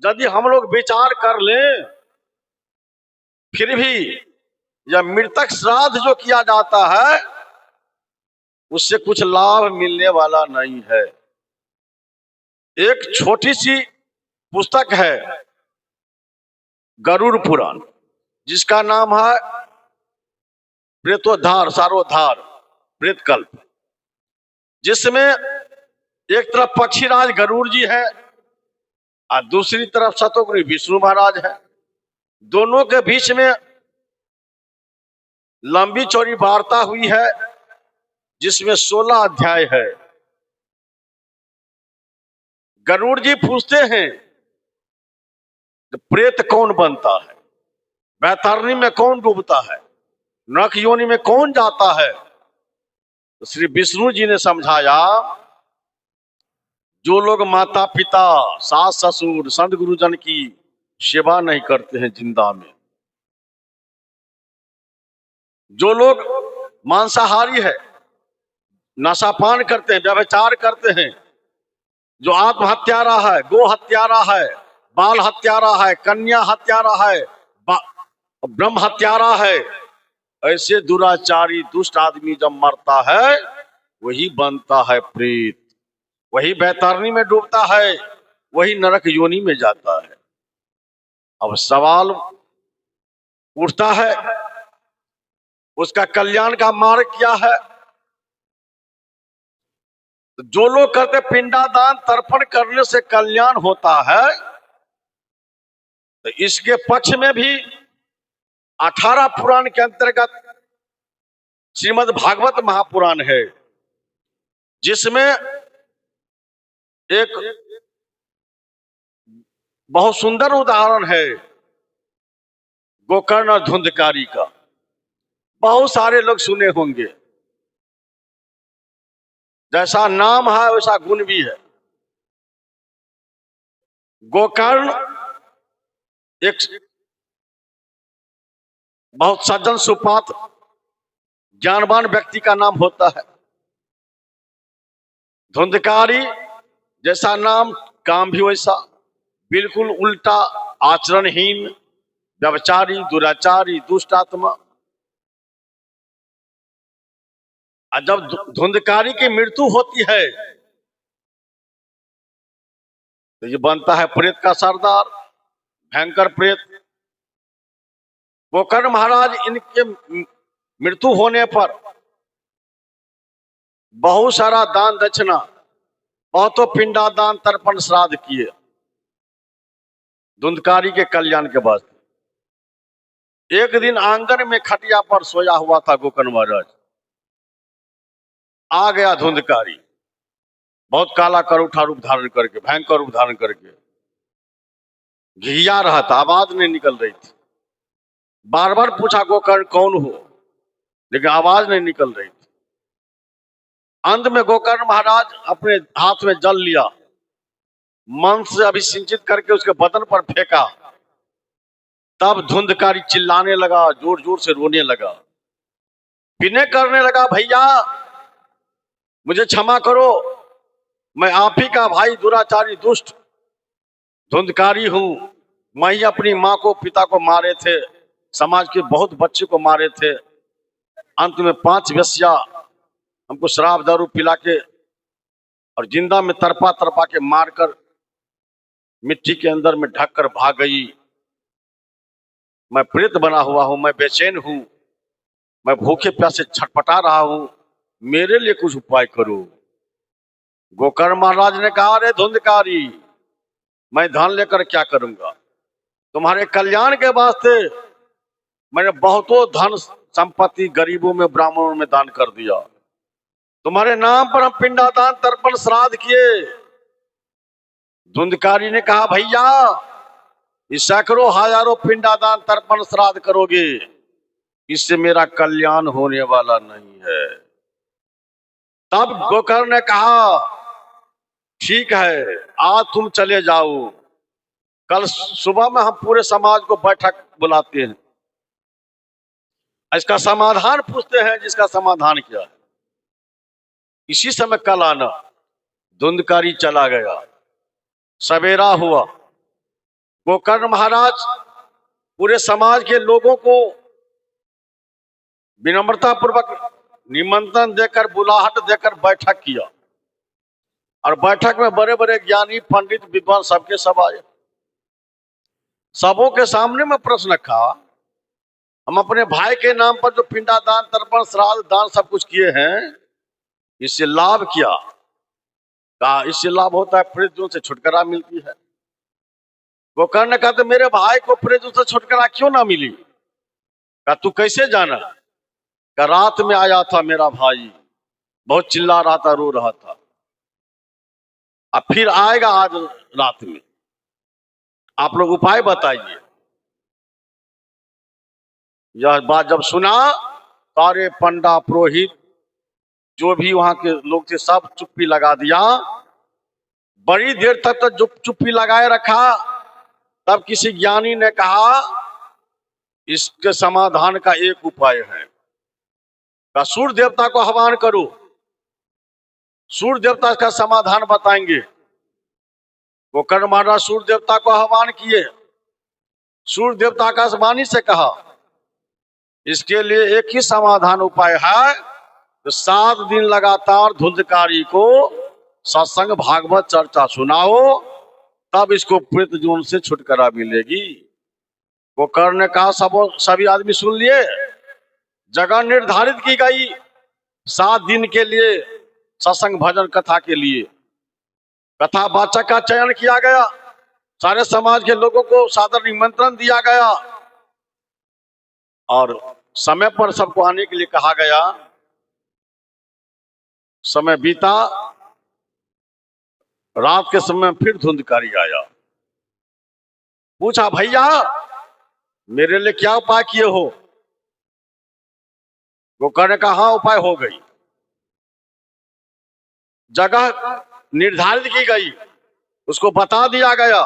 यदि हम लोग विचार कर लें, फिर भी यह मृतक श्राद्ध जो किया जाता है उससे कुछ लाभ मिलने वाला नहीं है। एक छोटी सी पुस्तक है गरुड़ पुराण, जिसका नाम है प्रेतोद्धार सारोद्धार प्रेतकल्प, जिसमें एक तरफ पक्षीराज गरुड़ जी है और दूसरी तरफ शतोग्री विष्णु महाराज है। दोनों के बीच में लंबी चौड़ी वार्ता हुई है, जिसमें 16 अध्याय है। गरुड़ जी पूछते हैं प्रेत कौन बनता है, वैतरणी में कौन डूबता है, नरक योनि में कौन जाता है। तो श्री विष्णु जी ने समझाया, जो लोग माता पिता सास ससुर संत गुरुजन की सेवा नहीं करते हैं जिंदा में, जो लोग मांसाहारी है, नशापान करते हैं, व्यभिचार करते हैं, जो आत्महत्यारा है, गो हत्यारा है, बाल हत्यारा है, कन्या हत्यारा है, ब्रह्म हत्यारा है, ऐसे दुराचारी दुष्ट आदमी जब मरता है वही बनता है प्रेत, वही बैतरणी में डूबता है, वही नरक योनि में जाता है। अब सवाल उठता है, उसका कल्याण का मार्ग क्या है। जो लोग कहते पिंडादान तर्पण करने से कल्याण होता है, तो इसके पक्ष में भी 18 पुराण के अंतर्गत श्रीमद् भागवत महापुराण है, जिसमें एक बहुत सुंदर उदाहरण है गोकर्ण और धुंधकारी का। बहुत सारे लोग सुने होंगे, जैसा नाम है वैसा गुण भी है। गोकर्ण एक बहुत सज्जन सुपात्र ज्ञानवान व्यक्ति का नाम होता है। धुंधकारी जैसा नाम, काम भी वैसा, बिल्कुल उल्टा, आचरणहीन, व्यभिचारी, दुराचारी, दुष्ट आत्मा। और जब धुंधकारी की मृत्यु होती है तो ये बनता है प्रेत का सरदार, भयंकर प्रेत। गोकर्ण महाराज इनके मृत्यु होने पर बहुत सारा दान दक्षिणा, बहुतों पिंडादान तर्पण श्राद्ध किए धुंधकारी के कल्याण के वास्ते। एक दिन आंगन में खटिया पर सोया हुआ था गोकर्ण महाराज, आ गया धुंधकारी, बहुत काला करूठा रूप धारण करके, भयंकर रूप धारण करके, घिया रहा था, आवाज नहीं निकल रही थी। बार बार पूछा गोकर्ण कौन हो, लेकिन आवाज नहीं निकल रही थी। अंत में गोकर्ण महाराज अपने हाथ में जल लिया, मन से अभिसिंचित करके उसके बदन पर फेंका। तब धुंधकारी चिल्लाने लगा, जोर जोर से रोने लगा, विनय करने लगा, भैया मुझे क्षमा करो, मैं आप ही का भाई दुराचारी दुष्ट धुंधकारी हूं। मैं ही अपनी माँ को पिता को मारे थे, समाज के बहुत बच्चे को मारे थे। अंत में 5 वेश्या हमको शराब दारू पिला के और जिंदा में तरपा तरपा के मारकर मिट्टी के अंदर में ढककर भाग गई। मैं प्रेत बना हुआ हूं, मैं बेचैन हूं, मैं भूखे प्यासे छटपटा रहा हूं, मेरे लिए कुछ उपाय करो। गोकर्ण महाराज ने कहा, अरे धुंधकारी, मैं धन लेकर क्या करूंगा, तुम्हारे कल्याण के वास्ते मैंने बहुतों धन संपत्ति गरीबों में ब्राह्मणों में दान कर दिया, तुम्हारे नाम पर हम पिंडादान तर्पण श्राद्ध किए। धुंधकारी ने कहा, भैया इस सैकड़ों हजारों पिंडादान तर्पण श्राद्ध करोगे, इससे मेरा कल्याण होने वाला नहीं है। तब गोकर्ण ने कहा, ठीक है, आज तुम चले जाओ, कल सुबह में हम पूरे समाज को बैठक बुलाते हैं, इसका समाधान पूछते हैं, जिसका समाधान क्या है इसी समय कल आना। धुंधकारी चला गया। सवेरा हुआ, गोकर्ण महाराज पूरे समाज के लोगों को विनम्रता पूर्वक निमंत्रण देकर, बुलाहट देकर बैठक किया। और बैठक में बड़े बड़े ज्ञानी, पंडित, विद्वान सबके सब आए। सबों के सामने में प्रश्न रखा, हम अपने भाई के नाम पर जो पिंडादान, तर्पण, श्राद्ध, दान सब कुछ किए हैं, इससे लाभ क्या? कहा इससे लाभ होता है प्रेतों से छुटकारा मिलती है। गोकर्ण ने कहा तो मेरे भाई को प्रेतों से छुटकारा क्यों ना मिली? कहा तू कैसे जाना? कहा रात में आया था मेरा भाई, बहुत चिल्ला रहा था, रो रहा था, अब फिर आएगा आज रात में, आप लोग उपाय बताइए। यह बात जब सुना, सारे पंडा, पुरोहित, जो भी वहां के लोग थे, सब चुप्पी लगा दिया। बड़ी देर तक तो चुप्पी लगाए रखा। तब किसी ज्ञानी ने कहा इसके समाधान का एक उपाय है। का सूर्य देवता को आह्वान करो, सूर्य देवता का समाधान बताएंगे। गोकर्ण महाराज सूर्य देवता को आह्वान किए। सूर्य देवता आकाशवाणी से कहा इसके लिए एक ही समाधान उपाय है, तो 7 दिन लगातार धुंधकारी को सत्संग, भागवत, चर्चा सुनाओ, तब इसको प्रेत जोन से छुटकारा मिलेगी। गोकर्ण ने कहा सभी आदमी सुन लिए। जगह निर्धारित की गई 7 दिन के लिए, सत्संग, भजन, कथा के लिए। कथा वाचक का चयन किया गया। सारे समाज के लोगों को सादर निमंत्रण दिया गया और समय पर सबको आने के लिए कहा गया। समय बीता, रात के समय फिर धुंधकारी आया। पूछा भैया मेरे लिए क्या उपाय किए हो? गोकर्ण ने कहा हाँ उपाय हो गई। जगह निर्धारित की गई, उसको बता दिया गया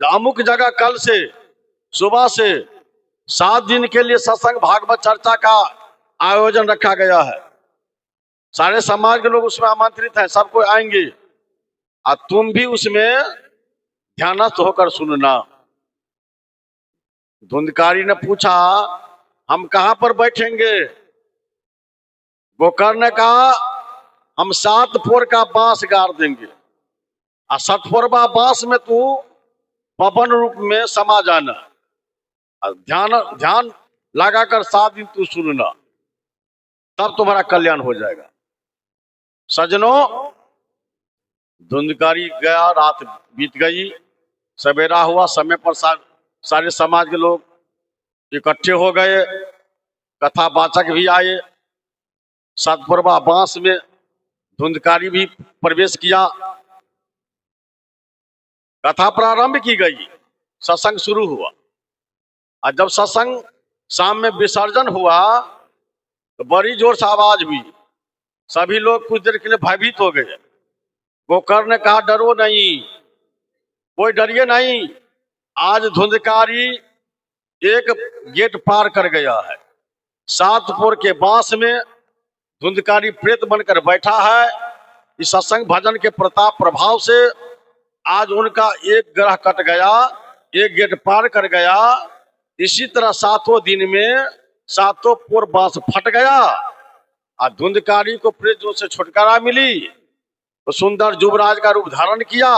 अमुक जगह कल से सुबह से 7 दिन के लिए सत्संग, भागवत, चर्चा का आयोजन रखा गया है। सारे समाज के लोग उसमें आमंत्रित हैं, सबको आएंगे और तुम भी उसमें ध्यानस्थ होकर सुनना। धुंधकारी ने पूछा हम कहां पर बैठेंगे? गोकर्ण ने कहा हम 7 पोर का बांस गाड़ देंगे और 7 पोरवा बांस में तू पवन रूप में समा जाना, ध्यान लगाकर 7 दिन तू सुनना, तब तुम्हारा कल्याण हो जाएगा। सजनों, धुंधकारी गया, रात बीत गई, सवेरा हुआ। समय पर सारे समाज के लोग इकट्ठे हो गए, कथा वाचक भी आए। 7 पोरवा बांस में धुंधकारी भी प्रवेश किया। कथा प्रारंभ की गई, सत्संग शुरू हुआ। और जब सत्संग शाम में विसर्जन हुआ तो बड़ी जोर से आवाज हुई। सभी लोग कुछ देर के लिए भयभीत हो गए। गोकर्ण ने कहा डरो नहीं, कोई डरिए नहीं, आज धुंधकारी एक गेट पार कर गया है। 7 पोर के बांस में धुंधकारी प्रेत बनकर बैठा है। इस सत्संग, भजन के प्रताप प्रभाव से आज उनका एक ग्रह कट गया, एक गेट पार कर गया। इसी तरह 7वें दिन में 7 पोर बांस फट गया और धुंधकारी को प्रेत जोन से छुटकारा मिली। तो सुंदर युवराज का रूप धारण किया,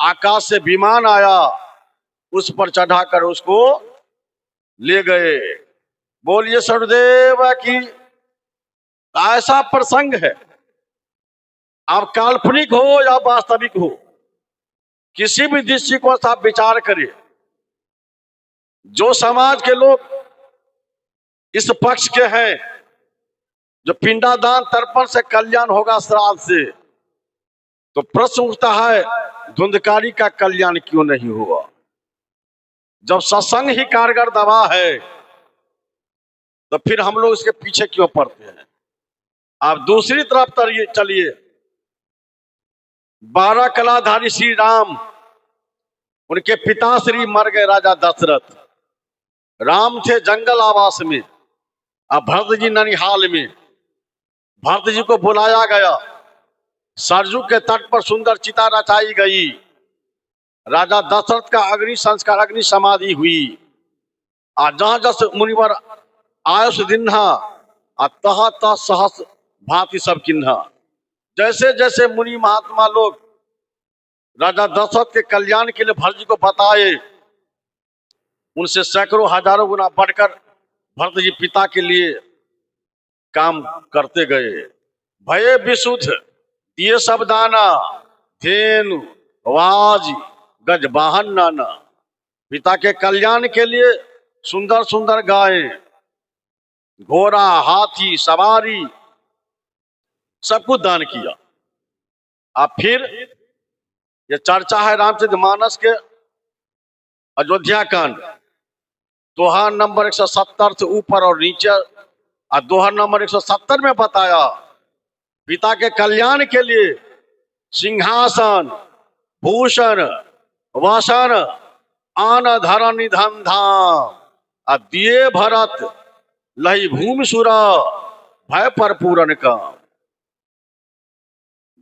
आकाश से विमान आया, उस पर चढ़ाकर उसको ले गए। बोलिए सरुदेव की। ऐसा प्रसंग है, आप काल्पनिक हो या वास्तविक हो, किसी भी दृष्टिकोण से आप विचार करें, जो समाज के लोग इस पक्ष के हैं जो पिंडादान, तर्पण से कल्याण होगा, श्राद्ध से, तो प्रश्न उठता है धुंधकारी का कल्याण क्यों नहीं हुआ? जब सत्संग ही कारगर दवा है तो फिर हम लोग इसके पीछे क्यों पड़ते हैं? आप दूसरी तरफ चलिए। 12 कलाधारी श्री राम, उनके पिता श्री मर गए राजा दशरथ। राम थे जंगल आवास में और भरत जी ननिहाल में। भरत जी को बुलाया गया, सरजू के तट पर सुंदर चिता रचाई गई। राजा दशरथ का अग्नि संस्कार, अग्नि समाधि हुई। और जहां जस मुनिवर आयुष दिन्हा, और तह तह सहस भांति सब किन्हा। जैसे जैसे मुनि महात्मा लोग राजा दशरथ के कल्याण के लिए भरत जी को बताए, उनसे सैकड़ों हजारों गुना बढ़कर भरत जी पिता के लिए काम करते गए। भये विशुद्ध दिए सब दाना, धेनु वाज गज वाहन नाना। पिता के कल्याण के लिए सुंदर सुंदर गायें, घोड़ा, हाथी, सवारी सब कुछ दान किया। अब फिर ये चर्चा है रामचरितमानस के अयोध्या कांड, दोहा नंबर 170 से ऊपर और नीचे। और दोहा नंबर 170 में बताया पिता के कल्याण के लिए सिंहासन, भूषण, वासन, आन धन निधन धाम, और दिए भरत लही भूमि सुरा, भय पर पूरन काम।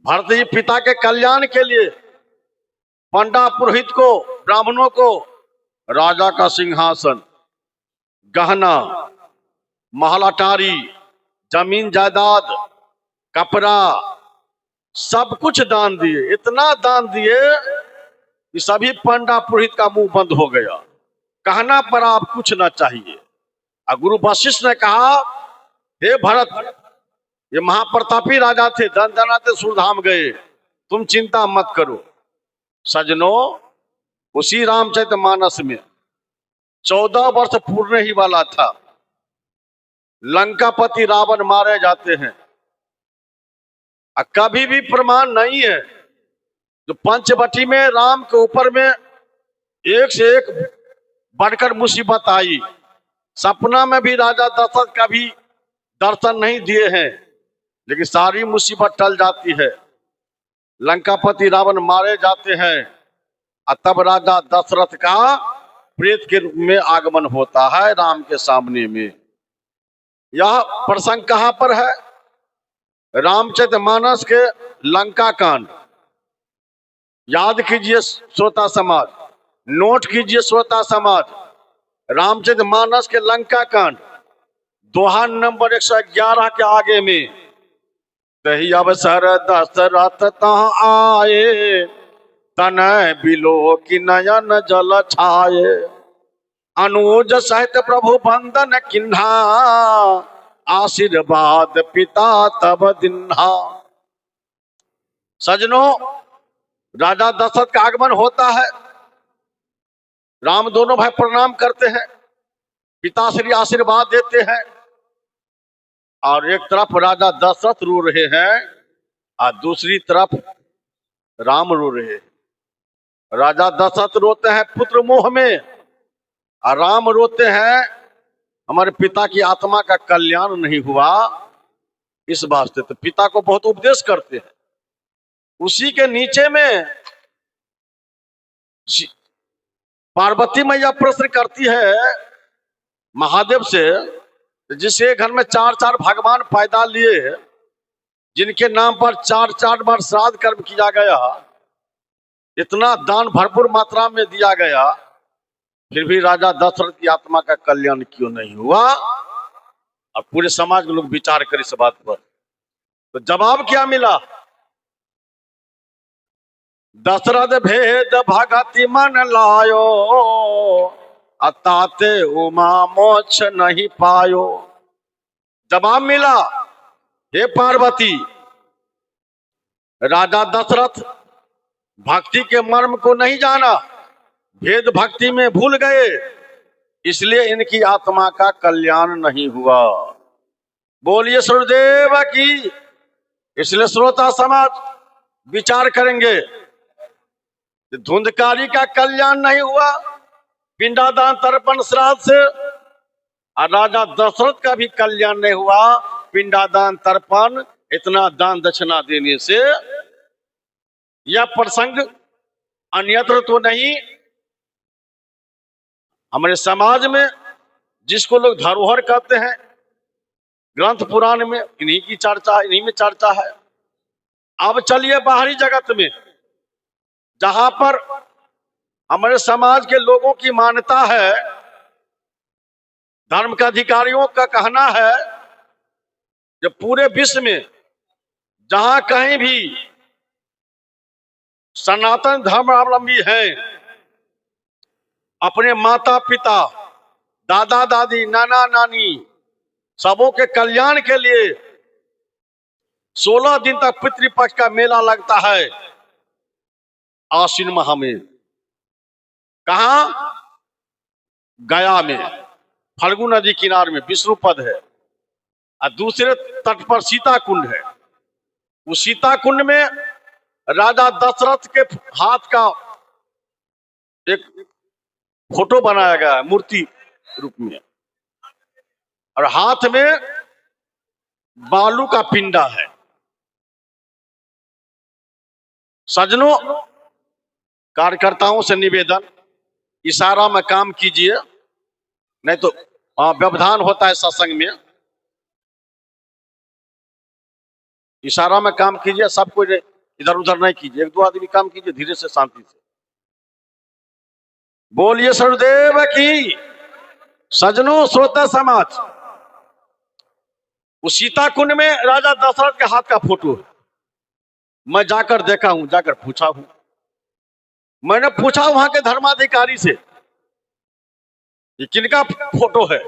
भरत जी पिता के कल्याण के लिए पंडा पुरोहित को, ब्राह्मणों को राजा का सिंहासन, गहना, महल अटारी, जमीन जायदाद, कपड़ा सब कुछ दान दिए। इतना दान दिए कि सभी पंडा पुरोहित का मुंह बंद हो गया। कहना पर आप कुछ ना चाहिए। और गुरु वशिष्ठ ने कहा, हे भरत, ये महाप्रतापी राजा थे, धन धनाते सुरधाम गए, तुम चिंता मत करो। सजनों, उसी रामचरितमानस में 14 वर्ष पूर्ण ही वाला था, लंकापति रावण मारे जाते हैं। कभी भी प्रमाण नहीं है। जो पंचवटी में राम के ऊपर में एक से एक बढ़कर मुसीबत आई। सपना में भी राजा दशरथ का भी दर्शन नहीं दिए हैं, लेकिन सारी मुसीबत टल जाती है। लंकापति रावण मारे जाते हैं और तब राजा दशरथ का प्रेत के रूप में आगमन होता है राम के सामने में। यह प्रसंग कहां पर है? रामचरितमानस के लंका कांड। याद कीजिए श्रोता समाज, नोट कीजिए श्रोता समाज, रामचरितमानस के लंका कांड दोहा नंबर 111 के आगे में, तही अवसर दशरथ तहाँ आए, तनय बिलो की नयन जल छाए, अनुज सहित प्रभु बंदन किन्हा, आशीर्वाद पिता तब दिन्हा। सजनों, राजा दशरथ का आगमन होता है। राम दोनों भाई प्रणाम करते हैं, पिताश्री आशीर्वाद देते हैं, और एक तरफ राजा दशरथ रो रहे हैं और दूसरी तरफ राम रो रहे हैं। राजा दशरथ रोते हैं पुत्र मोह में, और राम रोते हैं हमारे पिता की आत्मा का कल्याण नहीं हुआ, इस वास्ते। तो पिता को बहुत उपदेश करते हैं। उसी के नीचे में पार्वती मैया प्रश्न करती है महादेव से, जिसके घर में 4-4 भगवान पैदा लिए, जिनके नाम पर 4-4 बार श्राद्ध कर्म किया गया, इतना दान भरपूर मात्रा में दिया गया, फिर भी राजा दशरथ की आत्मा का कल्याण क्यों नहीं हुआ? अब पूरे समाज के लोग विचार करें इस बात पर। तो जवाब क्या मिला? दशरथ भेद भगति मन लायो, अताते उमा मोक्ष नहीं पायो। जवाब मिला, हे पार्वती, राजा दशरथ भक्ति के मर्म को नहीं जाना, भेद भक्ति में भूल गए, इसलिए इनकी आत्मा का कल्याण नहीं हुआ। बोलिए सूर्यदेव की। इसलिए श्रोता समाज विचार करेंगे, धुंधकारी का कल्याण नहीं हुआ पिंडादान तर्पण श्राद्ध से, और राजा दशरथ का भी कल्याण नहीं हुआ पिंडादान तर्पण इतना दान दक्षिणा देने से। यह प्रसंग अन्यत्र तो नहीं, हमारे समाज में जिसको लोग धरोहर कहते हैं, ग्रंथ पुराण में इन्हीं की चर्चा है, इन्हीं में चर्चा है। अब चलिए बाहरी जगत में, जहां पर हमारे समाज के लोगों की मान्यता है, धर्म के अधिकारियों का कहना है, जब पूरे विश्व में जहां कहीं भी सनातन धर्मावलंबी हैं, अपने माता पिता, दादा दादी, नाना नानी सबों के कल्याण के लिए 16 दिन तक पितृपक्ष का मेला लगता है आश्विन माह में। कहा? गया में, फल्गु नदी किनारे में विष्णु पद है, और दूसरे तट पर सीता कुंड है। उस सीता कुंड में राजा दशरथ के हाथ का एक फोटो बनाया गया है मूर्ति रूप में, और हाथ में बालू का पिंडा है। सज्जनों, कार्यकर्ताओं से निवेदन, इशारा में काम कीजिए, नहीं तो व्यवधान होता है सत्संग में। इशारा में काम कीजिए, सब कोई इधर उधर नहीं कीजिए, एक दो आदमी काम कीजिए धीरे से, शांति से। बोलिए सरुदेव की। सज्जनों, श्रोता समाज, उस सीता कुंड में राजा दशरथ के हाथ का फोटो है। मैं जाकर देखा हूं, जाकर पूछा हूं, मैंने पूछा वहां के धर्माधिकारी से, ये किनका फोटो है?